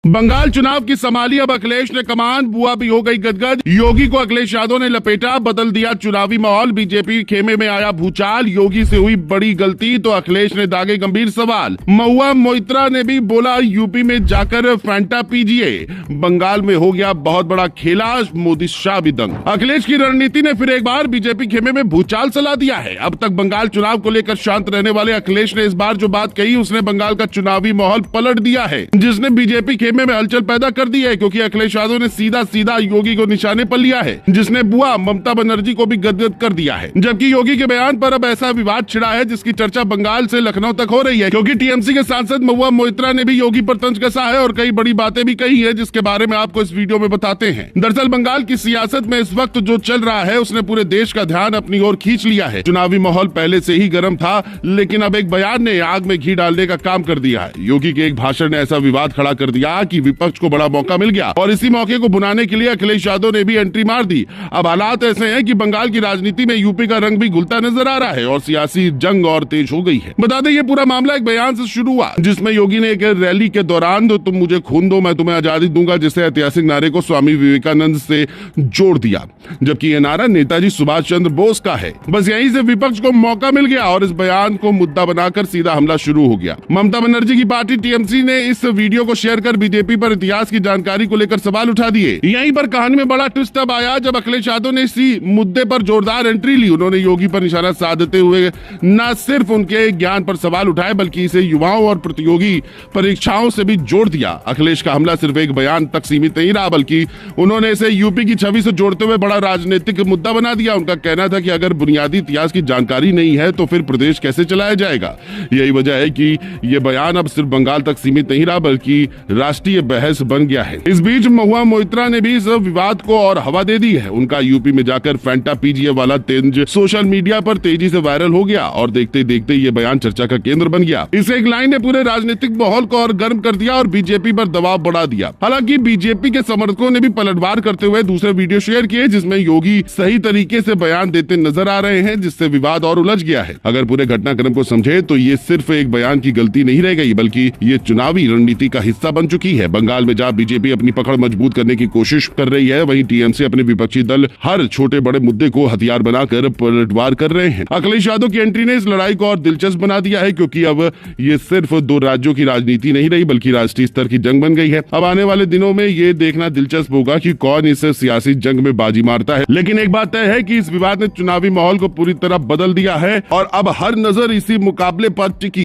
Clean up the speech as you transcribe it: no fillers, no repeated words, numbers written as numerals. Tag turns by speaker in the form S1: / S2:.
S1: बंगाल चुनाव की संभाली अब अखिलेश ने कमान, बुआ भी हो गई गदगद। योगी को अखिलेश यादव ने लपेटा, बदल दिया चुनावी माहौल। बीजेपी खेमे में आया भूचाल, योगी से हुई बड़ी गलती तो अखिलेश ने दागे गंभीर सवाल। महुआ मोइत्रा ने भी बोला यूपी में जाकर फैंटा पीजिए। बंगाल में हो गया बहुत बड़ा खेला, मोदी शाह भी दंग। अखिलेश की रणनीति ने फिर एक बार बीजेपी खेमे में भूचाल चला दिया है। अब तक बंगाल चुनाव को लेकर शांत रहने वाले अखिलेश ने इस बार जो बात कही उसने बंगाल का चुनावी माहौल पलट दिया है, जिसने बीजेपी खेमे में हलचल पैदा कर दी है। क्योंकि अखिलेश यादव ने सीधा सीधा योगी को निशाने पर लिया है, जिसने बुआ ममता बनर्जी को भी गदगद कर दिया है। जबकि योगी के बयान पर अब ऐसा विवाद छिड़ा है जिसकी चर्चा बंगाल से लखनऊ तक हो रही है। क्योंकि टीएमसी के सांसद महुआ मोइत्रा ने भी योगी पर तंज कसा है और कई बड़ी बातें भी कही है, जिसके बारे में आपको इस वीडियो में बताते हैं। दरअसल बंगाल की सियासत में इस वक्त जो चल रहा है उसने पूरे देश का ध्यान अपनी ओर खींच लिया है। चुनावी माहौल पहले से ही गर्म था, लेकिन अब एक बयान ने आग में घी डालने का काम कर दिया है। योगी के एक भाषण ने ऐसा विवाद खड़ा कर दिया कि विपक्ष को बड़ा मौका मिल गया और इसी मौके को भुनाने के लिए अखिलेश यादव ने भी एंट्री मार दी। अब हालात ऐसे हैं कि बंगाल की राजनीति में यूपी का रंग भी घुलता नजर आ रहा है और सियासी जंग और तेज हो गई है। बता दें ये पूरा मामला एक बयान से शुरू हुआ, जिसमें योगी ने एक रैली के दौरान तो तुम मुझे खून दो मैं तुम्हें आजादी दूंगा जैसे ऐतिहासिक नारे को स्वामी विवेकानंद से जोड़ दिया। जबकि यह नारा नेताजी सुभाष चंद्र बोस का है। बस यहीं से विपक्ष को मौका मिल गया और इस बयान को मुद्दा बनाकर सीधा हमला शुरू हो गया। ममता बनर्जी की पार्टी टीएमसी ने इस वीडियो को शेयर कर बीजेपी पर इतिहास की जानकारी को लेकर सवाल उठा दिए। यहीं पर कहानी में बड़ा ट्विस्ट अब आया जब अखिलेश यादव ने इसी मुद्दे पर जोरदार एंट्री ली। उन्होंने योगी पर निशाना साधते हुए न सिर्फ उनके ज्ञान पर सवाल उठाए बल्कि इसे युवाओं और प्रतियोगी परीक्षाओं से भी जोड़ दिया। अखिलेश का हमला सिर्फ एक बयान तक सीमित नहीं रहा, बल्कि उन्होंने इसे यूपी की छवि से जोड़ते हुए बड़ा राजनीतिक मुद्दा बना दिया। उनका कहना था कि अगर बुनियादी इतिहास की जानकारी नहीं है तो फिर प्रदेश कैसे चलाया जाएगा। यही वजह है कि ये बयान अब सिर्फ बंगाल तक सीमित नहीं रहा बल्कि राष्ट्रीय बहस बन गया है। इस बीच महुआ मोइत्रा ने भी इस विवाद को और हवा दे दी है। उनका यूपी में जाकर फैंटा पीजिए वाला तेंज सोशल मीडिया पर तेजी से वायरल हो गया और देखते देखते ये बयान चर्चा का केंद्र बन गया। इस एक लाइन ने पूरे राजनीतिक माहौल को और गर्म कर दिया और बीजेपी पर दबाव बढ़ा दिया। हालांकि बीजेपी के समर्थकों ने भी पलटवार करते हुए दूसरे वीडियो शेयर किए जिसमें योगी सही तरीके से बयान देते नजर आ रहे हैं, जिससे विवाद और उलझ गया है। अगर पूरे घटनाक्रम को समझे तो ये सिर्फ एक बयान की गलती नहीं रह गई बल्कि ये चुनावी रणनीति का हिस्सा बन चुकी है। बंगाल में जहां बीजेपी अपनी पकड़ मजबूत करने की कोशिश कर रही है, वहीं टीएमसी अपने विपक्षी दल हर छोटे बड़े मुद्दे को हथियार बनाकर पलटवार कर रहे हैं। अखिलेश यादव की एंट्री ने इस लड़ाई को और दिलचस्प बना दिया है, क्योंकि अब ये सिर्फ दो राज्यों की राजनीति नहीं रही बल्कि राष्ट्रीय स्तर की जंग बन गई है। अब आने वाले दिनों में ये देखना दिलचस्प होगा कि कौन इस सियासी जंग में बाजी मारता है। लेकिन एक बात तय है कि इस विवाद ने चुनावी माहौल को पूरी तरह बदल दिया है और अब हर नजर इसी मुकाबले पर टिकी।